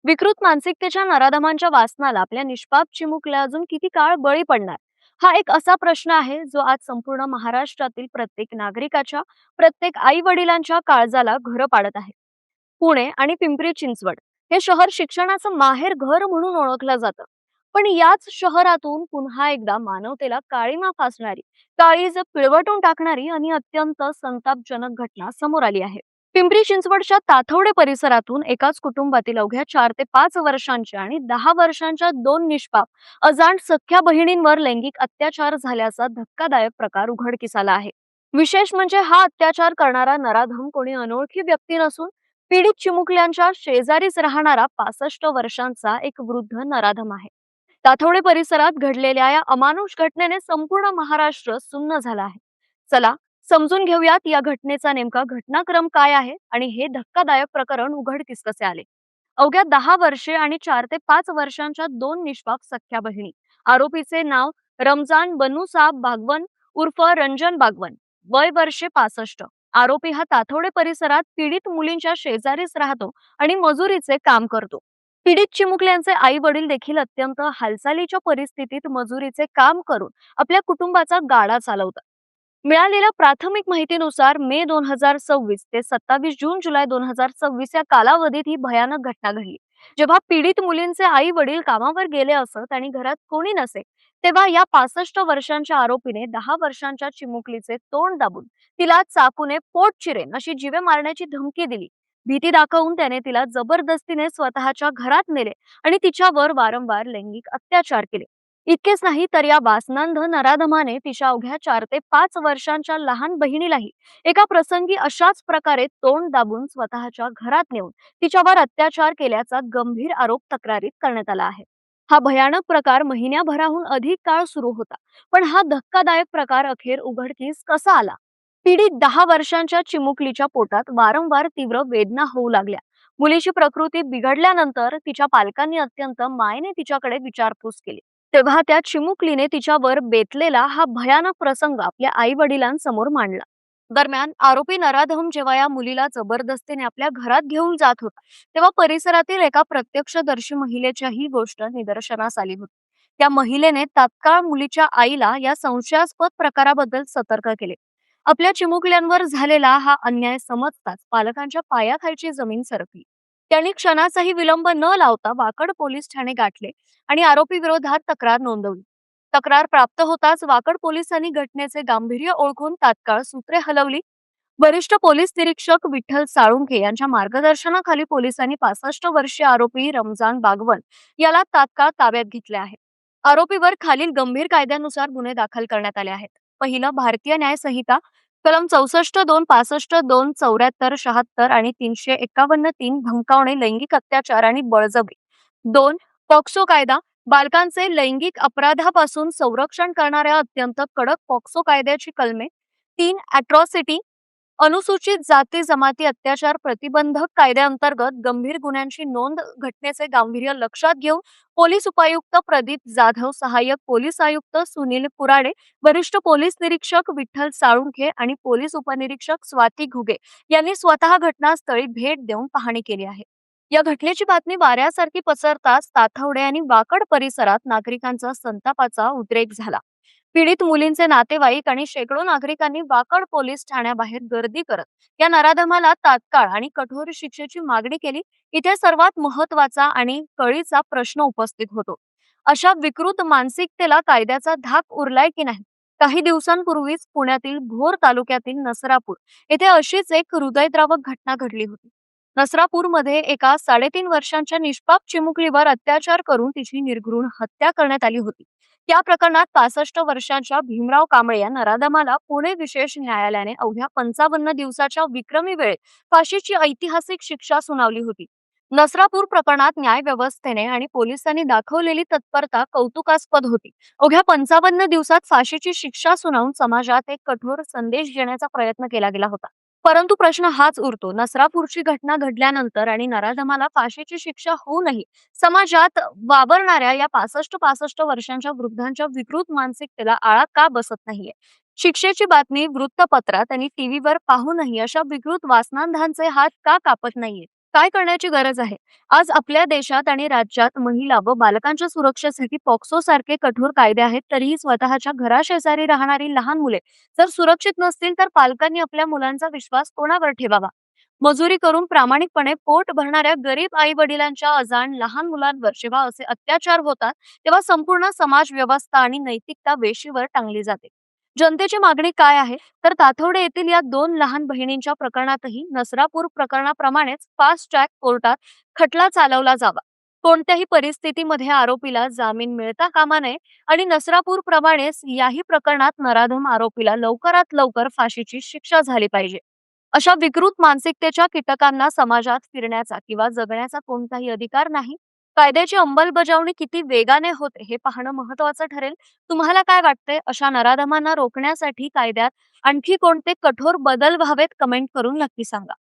विकृत मानसिकतेच्या नराधमांच्या वासनाला आपल्या निष्पाप चिमुकल्या अजून किती काळ बळी पडणार? हा एक असा प्रश्न आहे जो आज संपूर्ण महाराष्ट्रातील प्रत्येक नागरिकाच्या, प्रत्येक आई वडिलांच्या काळजाला घरं पाडत आहे. पुणे आणि पिंपरी चिंचवड हे शहर शिक्षणाचं माहेर घर म्हणून ओळखलं जातं. पण याच शहरातून पुन्हा एकदा मानवतेला काळीमा फासणारी, काळीज पिळवटून टाकणारी आणि अत्यंत संतापजनक घटना समोर आली आहे. पिंपरी चिंचवडच्या ताथवडे परिसरातून एकाच कुटुंबातील अवघ्या 4 ते 5 वर्षांच्या आणि 10 वर्षांच्या दोन निष्पाप अजाण सख्या बहिणींवर लैंगिक अत्याचार झाल्याचा धक्कादायक प्रकार उघडकीस आला आहे. विशेष म्हणजे हा अत्याचार करणारा नराधम कोणी अनोळखी व्यक्ती नसून पीडित चिमुकल्यांच्या शेजारीच राहणारा 65 वर्षांचा एक वृद्ध नराधम आहे. ताथवडे परिसरात घडलेल्या या अमानुष घटनेने संपूर्ण महाराष्ट्र सुन्न झाला आहे. चला समजून घेऊयात या घटनेचा नेमका घटनाक्रम काय आहे आणि हे धक्कादायक प्रकरण उघडकीस कसे आले. अवघ्या 10 वर्षे आणि 4 ते 5 वर्षांच्या दोन निष्पाप सख्या बहिणी. आरोपीचे नाव रमजान बनूसाब बागवन उर्फ रंजन बागवन, वय वर्षे 65. आरोपी हा ताथवडे परिसरात पीडित मुलींच्या शेजारीच राहतो आणि मजुरीचे काम करतो. पीडित चिमुकल्यांचे आई वडील देखील अत्यंत हालचालीच्या परिस्थितीत मजुरीचे काम करून आपल्या कुटुंबाचा गाडा चालवतात. मिळालेल्या प्राथमिक माहितीनुसार मे 2026 ते 27 जुलै 2026 या कालावधीत ही भयानक घटना घडली. जेव्हा पीडित मुलींचे आई वडील कामावर गेले असत आणि घरात कोणी नसे, तेव्हा या 65 वर्षांच्या आरोपीने 10 वर्षांच्या चिमुकलीचे तोंड दाबून तिला चाकूने पोट चिरेन अशी जीवे मारण्याची धमकी दिली. भीती दाखवून त्याने तिला जबरदस्तीने स्वतःच्या घरात नेले आणि तिच्यावर वारंवार लैंगिक अत्याचार केले. इतकेच नाही तर या वासनांध नराधमाने तिच्या अवघ्या 4 ते 5 वर्षांच्या लहान बहिणीलाही एका प्रसंगी अशाच प्रकारे तोंड दाबून स्वतःच्या घरात नेऊन तिच्यावर अत्याचार केल्याचा गंभीर आरोप तक्रारीत करण्यात आला आहे. हा भयानक प्रकार महिन्याभराहून अधिक काळ सुरू होता. पण हा धक्कादायक प्रकार अखेर उघडकीस कसा आला? पीडित 10 वर्षांच्या चिमुकलीच्या पोटात वारंवार तीव्र वेदना होऊ लागल्या. मुलीची प्रकृती बिघडल्यानंतर तिच्या पालकांनी अत्यंत मायेने तिच्याकडे विचारपूस केली. तेव्हा त्या चिमुकलीने तिच्यावर बेतलेला हा भयानक प्रसंग आपल्या आई वडिलांसमोर मांडला. दरम्यान आरोपी नराधम जेव्हा या मुलीला जबरदस्तीने आपल्या घरात घेऊन जात होता, तेव्हा परिसरातील एका प्रत्यक्षदर्शी महिलेच्या ही गोष्ट निदर्शनास आली होती. त्या महिलेने तात्काळ मुलीच्या आईला या संशयास्पद प्रकाराबद्दल सतर्क केले. आपल्या चिमुकल्यांवर झालेला हा अन्याय समजताच पालकांच्या पायाखालची जमीन सरकली. त्यांनी क्षणाचाही विलंब न लावता वाकड पोलीस ठाणे गाठले आणि आरोपी विरोधात तक्रार नोंदवली. तक्रार प्राप्त होताच वाकड पोलिसांनी घटनेचे गांभीर्य ओळखून तात्काळ सूत्रे हलवली. वरिष्ठ पोलीस निरीक्षक विठ्ठल साळुंखे यांच्या मार्गदर्शनाखाली पोलिसांनी 65 वर्षीय आरोपी रमजान बागवन याला तात्काळ ताब्यात घेतले आहे. आरोपीवर खालील गंभीर कायद्यानुसार गुन्हे दाखल करण्यात आले आहेत. पहिलं, भारतीय न्याय संहिता कलम 64(2), 65(2), 74, 76 आणि 351(3) धमकावणे, लैंगिक अत्याचार आणि बळजबरी. 2. पॉक्सो कायदा बालकांचे लैंगिक अपराधापासून संरक्षण करणाऱ्या अत्यंत कडक पॉक्सो कायद्याची कलमे. 3. अॅट्रॉसिटी अनुसूचित जाती जमाती अत्याचार प्रतिबंधक कायद्याअंतर्गत गंभीर गुन्ह्यांची नोंद. घटनेचे गांभीर्य लक्षात घेऊन पोलीस उपायुक्त प्रदीप जाधव, सहाय्यक पोलीस आयुक्त सुनील कुराडे, वरिष्ठ पोलीस निरीक्षक विठ्ठल साळुंखे आणि पोलीस उपनिरीक्षक स्वाती घुगे यांनी स्वतः घटनास्थळी भेट देऊन पाहणी केली आहे. या घटनेची बातमी वाऱ्यासारखी पसरताच ताथवडे आणि वाकड परिसरात नागरिकांचा संतापाचा उद्रेक झाला. पीडित मुलींचे नातेवाईक आणि शेकडो नागरिकांनी वाकड पोलीस ठाण्याबाहेर गर्दी करत या नराधमाला तात्काळ आणि कठोर शिक्षेची मागणी केली. इथे सर्वात महत्वाचा आणि कळीचा प्रश्न उपस्थित होतो. अशा विकृत मानसिकतेला कायद्याचा धाक उरलाय की नाही? काही दिवसांपूर्वीच पुण्यातील भोर तालुक्यातील नसरापूर येथे अशीच एक हृदयद्रावक घटना घडली होती. नसरापूरमध्ये एका 3.5 वर्षांच्या निष्पाप चिमुकलीवर अत्याचार करून तिची निर्घृण हत्या करण्यात आली होती. या प्रकरणात 65 वर्षांच्या भीमराव कांबळे या नराधमाला पुणे विशेष न्यायालयाने अवघ्या 55 दिवसाच्या विक्रमी वेळेत फाशीची ऐतिहासिक शिक्षा सुनावली होती. नसरापूर प्रकरणात न्याय व्यवस्थेने आणि पोलिसांनी दाखवलेली तत्परता कौतुकास्पद होती. अवघ्या 55 दिवसात फाशीची शिक्षा सुनावून समाजात एक कठोर संदेश देण्याचा प्रयत्न केला गेला होता. परंतु प्रश्न हाच उरतो, नसरापूरची घटना घडल्यानंतर आणि नराधमाला फाशीची शिक्षा होऊनही समाजात वावरणाऱ्या या 65 वर्षांच्या वृद्धांच्या विकृत मानसिकतेला आळा का बसत नाहीये? शिक्षेची बातमी वृत्तपत्रात आणि टीव्हीवर पाहूनही अशा विकृत वासनांधांचे हात का कापत नाहीये? काय करण्याची गरज आहे? आज आपल्या देशात आणि राज्यात महिला व बालकांच्या सुरक्षेसाठी पॉक्सो सारखे कठोर कायदे आहेत. तरीही स्वतःच्या घराशेजारी राहणारी लहान मुले जर सुरक्षित नसतील, तर पालकांनी आपल्या मुलांचा विश्वास कोणावर ठेवावा? मजुरी करून प्रामाणिकपणे पोट भरणाऱ्या गरीब आई वडिलांच्या अजाण लहान मुलांवर जेव्हा असे अत्याचार होतात, तेव्हा संपूर्ण समाज व्यवस्था आणि नैतिकता वेशीवर टांगली जाते. जनतेची मागणी काय आहे? तर ताथवडे येथील या दोन लहान बहिणींच्या प्रकरणातही नसरापूर प्रकरणाप्रमाणेच फास्ट ट्रॅक कोर्टात खटला चालवला जावा. कोणत्याही परिस्थितीमध्ये आरोपीला जामीन मिळता कामा नये आणि नसरापूर प्रमाणेच याही प्रकरणात नराधम आरोपीला लवकरात लवकर फाशीची शिक्षा झाली पाहिजे. अशा विकृत मानसिकतेच्या कीटकांना समाजात फिरण्याचा किंवा जगण्याचा कोणताही अधिकार नाही. कायद्याची अंमलबजावणी किती वेगाने होते हे पाहणं महत्वाचं ठरेल. तुम्हाला काय वाटतंय? अशा नराधमांना रोखण्यासाठी कायद्यात आणखी कोणते कठोर बदल व्हावेत? कमेंट करून नक्की सांगा.